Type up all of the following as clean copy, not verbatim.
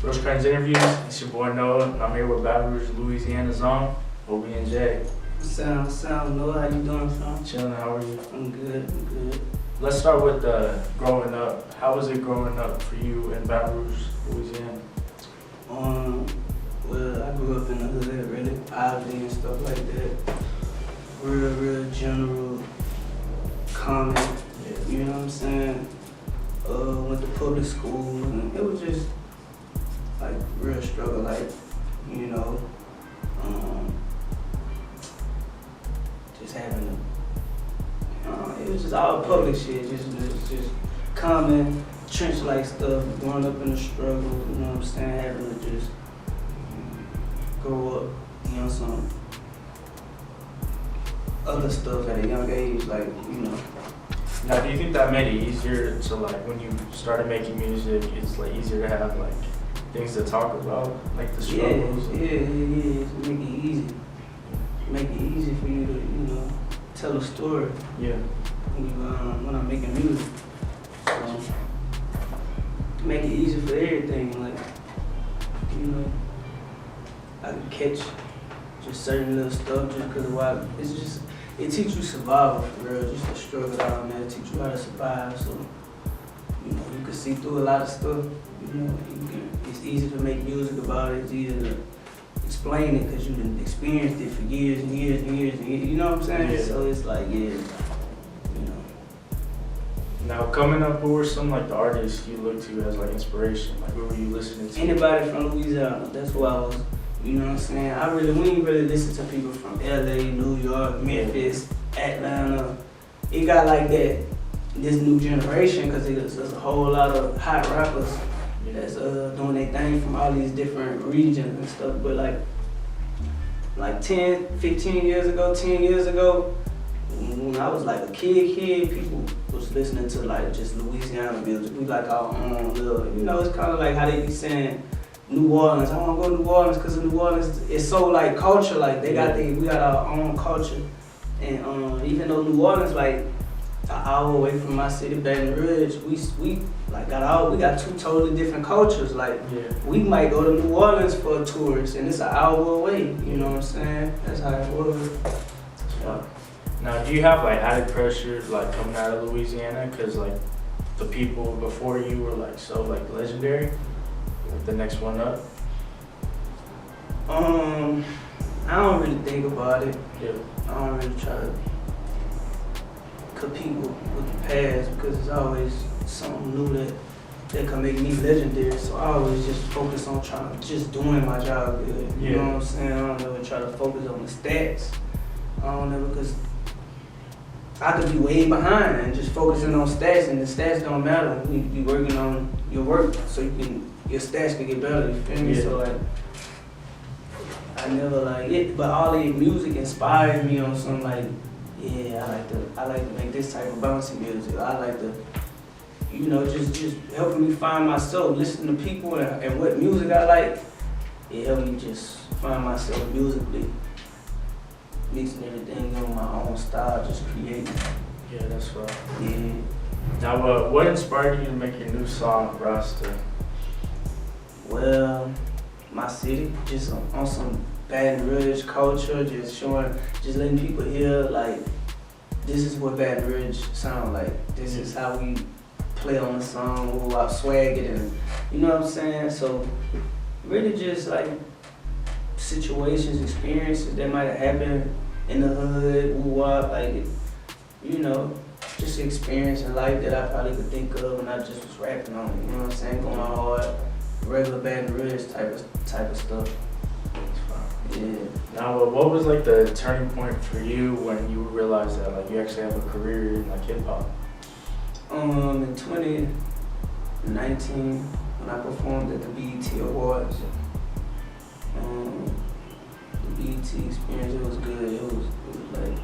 Rose Crane's interviews. It's your boy Noah, and I'm here with Baton Rouge, Louisiana's own OBN Jay. Sound, Noah, how you doing, son? Chilling, how are you? I'm good. Let's start with growing up. How was it growing up for you in Baton Rouge, Louisiana? Well, I grew up in the hood, really, Ivy and stuff like that. Real general, common, you know what I'm saying? Went to public school, and it was just, like, real struggle, like, you know, just having to, it was just all public shit, just common, trench-like stuff, growing up in the struggle, you know what I'm saying, having to just grow up, you know, some other stuff at a young age, like, you know. Now, do you think that made it easier to, like, when you started making music, it's, like, easier to have, like, things to talk about, like the struggles? Yeah, make it easy. Make it easy for you to, you know, tell a story. Yeah. When I'm making music. So, make it easy for everything, like, you know, I can catch just certain little stuff just because of why, it's just, it teaches you survival for real, just the struggle down there, teach you how to survive, so, you know, you can see through a lot of stuff, you know, it's easy to make music about it, it's easy to explain it because you've experienced it for years and years and years and years, you know what I'm saying? Yeah. So it's like, yeah, you know. Now, coming up, who were some, like, the artists you looked to as, like, inspiration? Like, who were you listening to? Anybody from Louisiana, that's who I was. You know what I'm saying? We ain't really listen to people from LA, New York, Memphis, Atlanta. It got like that, this new generation, because there's a whole lot of hot rappers that's doing their thing from all these different regions and stuff. But like 10, 15 years ago, 10 years ago, when I was like a kid, people was listening to like just Louisiana music. We like our own little, you know, it's kind of like how they be saying, New Orleans. I want to go to New Orleans because New Orleans is so like culture. Like we got our own culture, and even though New Orleans like an hour away from my city, Baton Rouge, we got two totally different cultures. Like we might go to New Orleans for a tourist, and it's an hour away. You know what I'm saying? That's how it was. Yeah. Now, do you have like added pressure like coming out of Louisiana because like the people before you were like so like legendary? Like the next one up? I don't really think about it. Yeah. I don't really try to compete with the past because it's always something new that can make me legendary. So I always just focus on just doing my job good. You know what I'm saying? I don't ever try to focus on the stats. I don't ever, because I could be way behind and just focusing on stats, and the stats don't matter. You be working on your work so your stats can get better, you feel me? Yeah. So like, I never like it, but all the music inspired me on some like, yeah, I like to make this type of bouncy music. I like to, you know, just helping me find myself, listening to people and what music I like. It helped me just find myself musically, mixing everything on my own style, just creating. Yeah, that's right. Yeah. Now, what inspired you to make your new song, Rasta? Well, my city, just on some Baton Rouge culture, just letting people hear like, this is what Baton Rouge sound like. This is how we play on the song, I swag it, and you know what I'm saying? So really just like situations, experiences that might have happened in the hood, like, you know, just experience in life that I probably could think of and I just was rapping on it, you know what I'm saying? Going hard, regular Baton Rouge type of stuff. Yeah. Now, what was like the turning point for you when you realized that like you actually have a career in like hip hop? In 2019, when I performed at the BET Awards, the BET experience, it was good. It was like,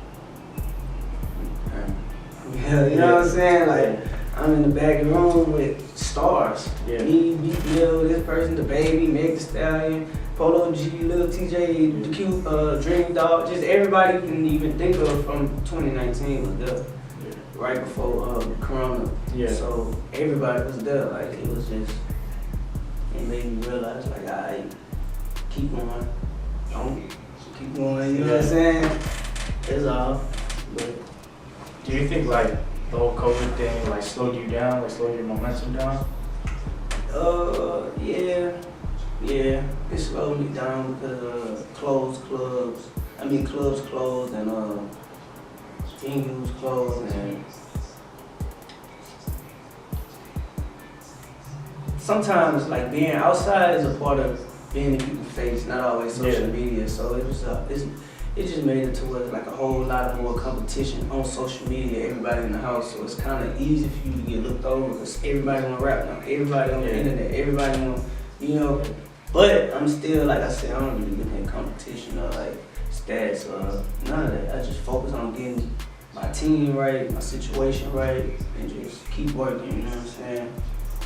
yeah, you know what I'm saying? Like, I'm in the back room with stars. Yeah. Me, BPL, this person, the baby, Meg Thee Stallion, Polo G, Lil TJ, the cute Dream Dog, just everybody you can even think of from 2019 was there. Right before Corona. Yeah. So everybody was there. Like, it was just, yeah, it made me realize like I keep going, don't keep going. You know what I'm saying? It's all. But Do you think like the whole COVID thing like slowed you down, like slowed your momentum down? yeah, it slowed me down because clubs closed and venues closed and sometimes like being outside is a part of being in people's face, not always social media. So it just made it to where like a whole lot more competition on social media, everybody in the house. So it's kind of easy for you to get looked over because everybody on rap now, everybody on the internet, everybody on, you know. But I'm still, like I said, I don't really look at competition or like stats or none of that. I just focus on getting my team right, my situation right, and just keep working, you know what I'm saying?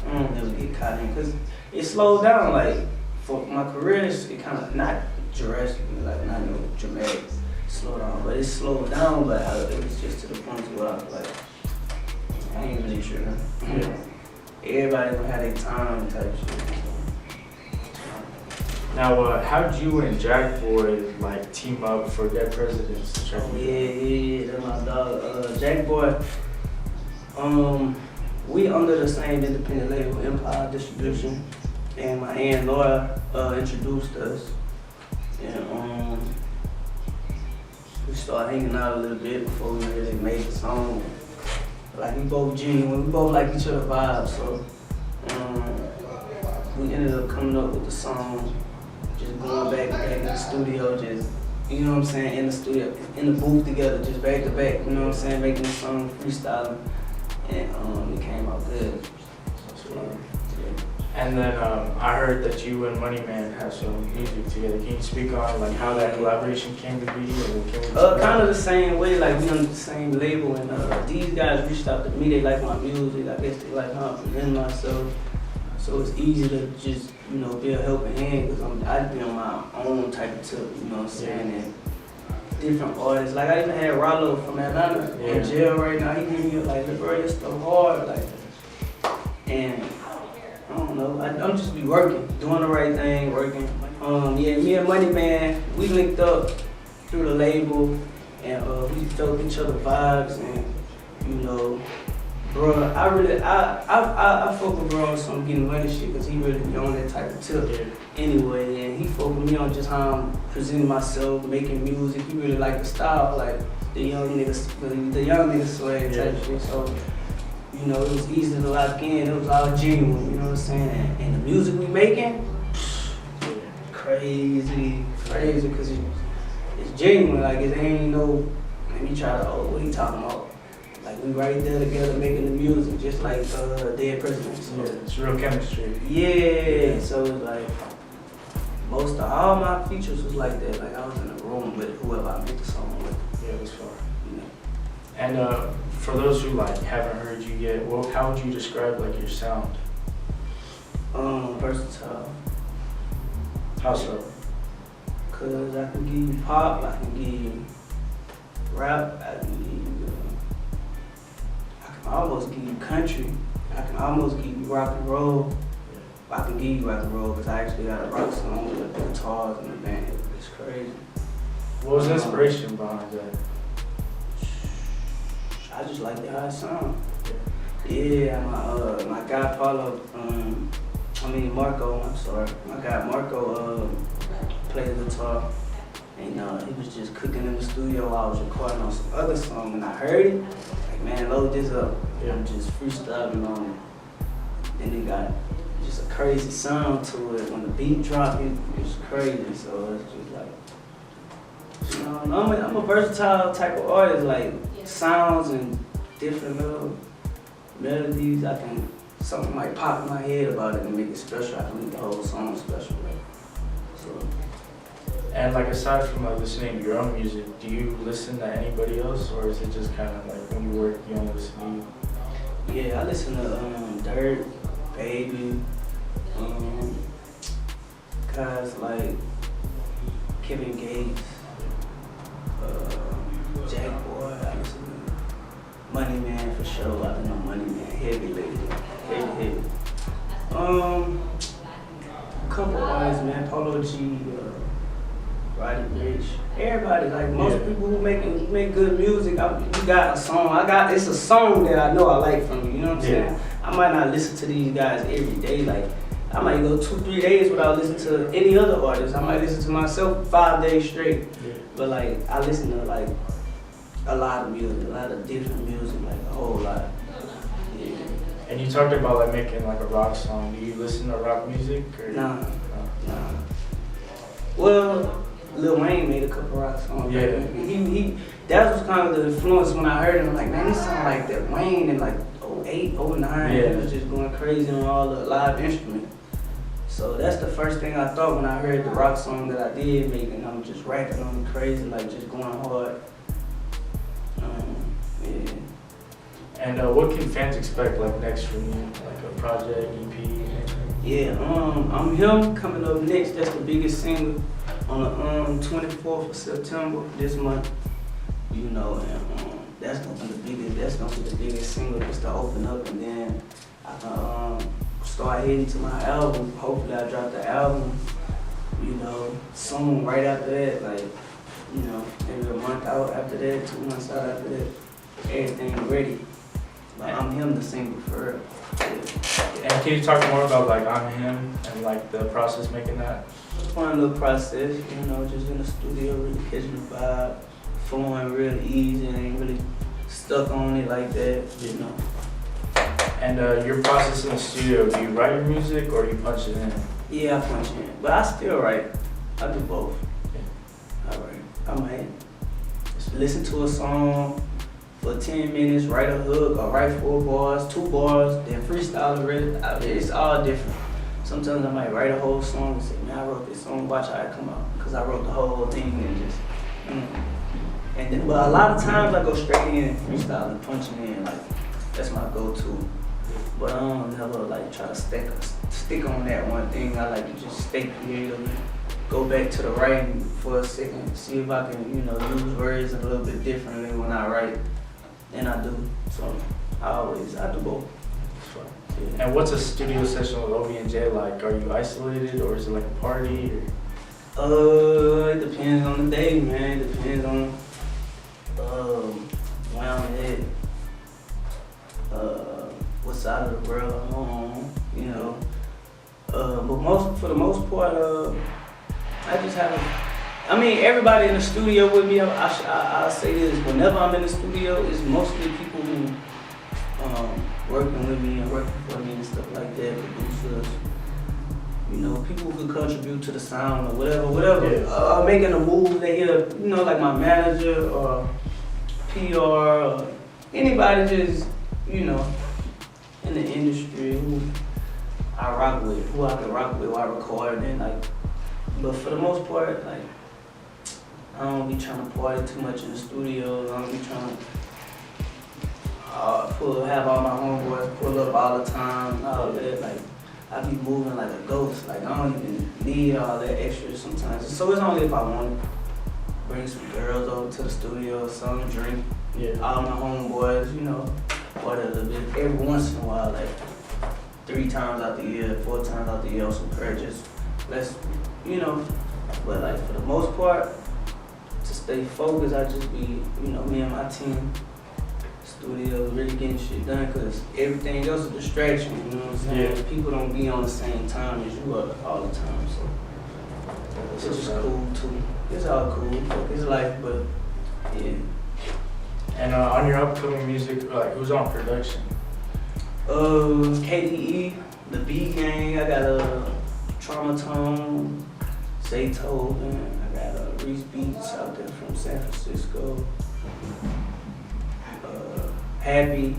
I don't never get caught in because it slowed down. Like for my career, it kind of not drastically, like not no dramatic slow down, but it slowed down. But it was just to the point where I was like, I ain't really sure. Everybody gonna have their time type shit. Now, how'd you and Jackboy like team up for Dead Presidents? Yeah, that's my dog, Jackboy. We under the same independent label, Empire Distribution, and my aunt Laura introduced us, and we started hanging out a little bit before we really made the song. Like we both genuine, we both like each other vibes, so we ended up coming up with the song, just going back in the studio, just, you know what I'm saying, in the studio, in the booth together, just back to back, you know what I'm saying, making the song, freestyling. And it came out good. So, yeah. And then I heard that you and Money Man have some music together. Can you speak on like how that collaboration came to be? Or kind of the same way, like we on the same label, and these guys reached out to me. They like my music. I guess they like how I present myself. So it's easy to just, you know, be a helping hand because I'd be on my own type of tip, you know what I'm saying? And different artists. Like I even had Rollo from Atlanta in jail right now. He gave me like, bro, your stuff hard, like, and I don't know. I'm just be working, doing the right thing, working. Me and Money Man, we linked up through the label, and we felt each other vibes, and you know, bro, I fuck with bro on some getting money shit because he really be on that type of tip. Anyway, and he fuck with me on just how I'm presenting myself, making music. He really like the style, like the young niggas swag type shit. So, you know, it was easy to lock in. It was all genuine, you know what I'm saying? And the music we making, crazy, because it's genuine. Like it ain't no, let me try to, what he talking about? Like we right there together making the music, just like Dead Presidents. So, it's real chemistry. Yeah, so it's like most of all my features was like that. Like I was in a room with whoever I made the song with. Yeah, it was fun. You know. And for those who like haven't heard you yet, well, how would you describe like your sound? Versatile. How so? Cause I can give you pop, I can give you rap, I can give you, I can almost give you country, I can almost give you rock and roll. I can give you rock and roll because I actually got a rock song with the guitars and the band. It's crazy. What was the inspiration behind that? I just like the how it sound. Yeah, my guy Paulo, Marco, I'm sorry. My guy Marco played the guitar, and he was just cooking in the studio. I was recording on some other song, and I heard it. Like, man, load this up. Yeah. I'm just freestyling on it. Then it got just a crazy sound to it. When the beat dropped, it was crazy. So it's just like, I'm a versatile type of artist. Like sounds and different little melodies. Something might pop in my head about it and make it special. I can make the whole song special. So. And like aside from like listening to your own music, do you listen to anybody else, or is it just kind of like when you work, you only listen to you? Yeah, I listen to Dirt, Baby, guys like Kevin Gates, Jackboy. I listen to Money Man for sure. I know Money Man heavy lately, heavy. Polo G, Roddy Rich, everybody, like most people who make good music, you got a song. It's a song that I know I like from you. You know what I'm saying? I might not listen to these guys every day. Like I might go 2-3 days without listening to any other artist. I might listen to myself 5 days straight. Yeah. But like I listen to like a lot of music, a lot of different music, like a whole lot. Yeah. And you talked about like making like a rock song. Do you listen to rock music? Or? Nah. Well, Lil Wayne made a couple rock songs. Yeah. He that was kind of the influence when I heard him. Like, man, he sound like that Wayne in like 08, 09. Yeah. He was just going crazy on all the live instruments. So that's the first thing I thought when I heard the rock song that I did make, and I'm just rapping on it crazy, like just going hard. Yeah. And what can fans expect like next from you? Like a project, EP, anything? Yeah, I'm him coming up next. That's the biggest single on the 24th of September this month. You know, and that's gonna be the biggest. That's gonna be the biggest single just to open up, and then I can start heading to my album. Hopefully, I drop the album. You know, soon right after that, like you know, maybe a month out after that, 2 months out after that, everything ready. Like I'm him, the single for real. Yeah. And can you talk more about like I'm Him and like the process making that? Fun little process, you know, just in the studio, really catching the vibe, flowing real easy, and ain't really stuck on it like that, you know. And your process in the studio, do you write your music or do you punch it in? Yeah, I punch in, but I still write. I do both. I write. I might just listen to a song for 10 minutes, write a hook, or write 4 bars, 2 bars, then freestyle the rest. It's all different. Sometimes I might write a whole song and say, man, I wrote this song, watch how it come out. Because I wrote the whole thing and just, And then, but a lot of times I go straight in, freestyle and punching in, like, that's my go-to. But I don't never like try to stick on that one thing. I like to just stay creative, go back to the writing for a second, see if I can, you know, use words a little bit differently when I write than I do. So I do both. Yeah. And what's a studio session with OBN Jay like? Are you isolated or is it like a party? Or? It depends on the day, man. It depends on where I'm at, what side of the world I'm on, you know. But for the most part, I just have everybody in the studio with me, I say this, whenever I'm in the studio, it's mostly people who working with me and working for me and stuff like that, producers, you know, people who could contribute to the sound or whatever. Yeah. Making a move they hear, you know, like my manager or PR or anybody just, you know, in the industry who I rock with, who I can rock with while I record, and like, but for the most part, like, I don't be trying to party too much in the studio. I don't be trying to have all my homeboys pull up all the time and all that. Like, I be moving like a ghost. Like, I don't even need all that extra sometimes. So it's only if I want to bring some girls over to the studio or something, drink. Yeah. All my homeboys, you know, party a little bit. Every once in a while, like 3 times out the year, 4 times out the year on some purchase. Let's, you know, but like for the most part, to stay focused, I just be, you know, me and my team, studio, really getting shit done, because everything else is a distraction, you know what I'm saying? Yeah. People don't be on the same time as you are all the time, so it's just cool too. It's all cool, it's life, but yeah. And on your upcoming music, like who's on production? KDE, the B Gang, I got Trauma Tone, Zaytoven, I got Reese Beats out there from San Francisco, Happy,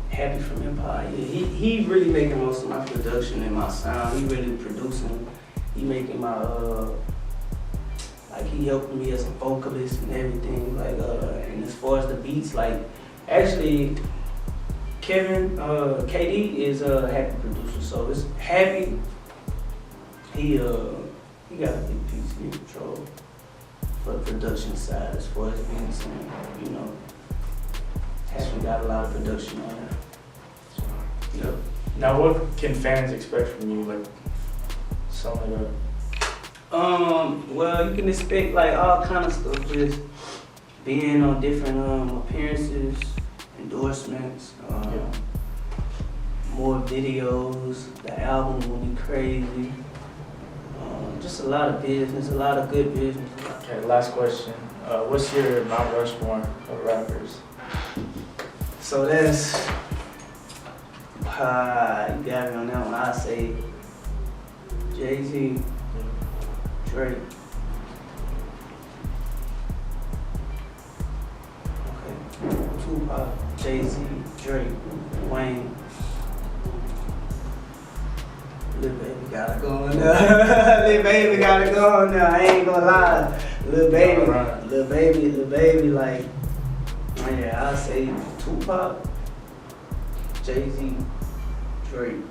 Happy from Empire. Yeah, he really making most of my production and my sound. He really producing. He making my like he helping me as a vocalist and everything. Like and as far as the beats, like actually Kevin KD is a Happy producer, so it's Happy. He got a big piece in control for the production side as far as beats and, you know, Happy got a lot of production on it. Yep. Now, what can fans expect from you? Like, something like Well, you can expect like all kind of stuff, just being on different appearances, endorsements, more videos. The album will be crazy. Just a lot of business, a lot of good business. Okay, last question. What's your Mount Rushmore of rappers? So that's you got me on that one. I say Jay-Z, Drake. Okay. Tupac, Jay-Z, Drake, Wayne. Lil Baby gotta go on there. Lil Baby gotta go on there. I ain't gonna lie. Lil Baby, like, yeah, I'll say Tupac, Jay-Z, Drake,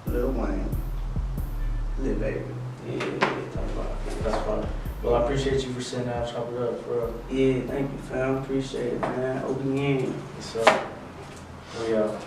Lil Wayne, Lil Baby. Yeah, That's fine. Well, I appreciate you for sitting down, chop it up, bro. Yeah, thank you, fam. Appreciate it, man. OBN. So, we out.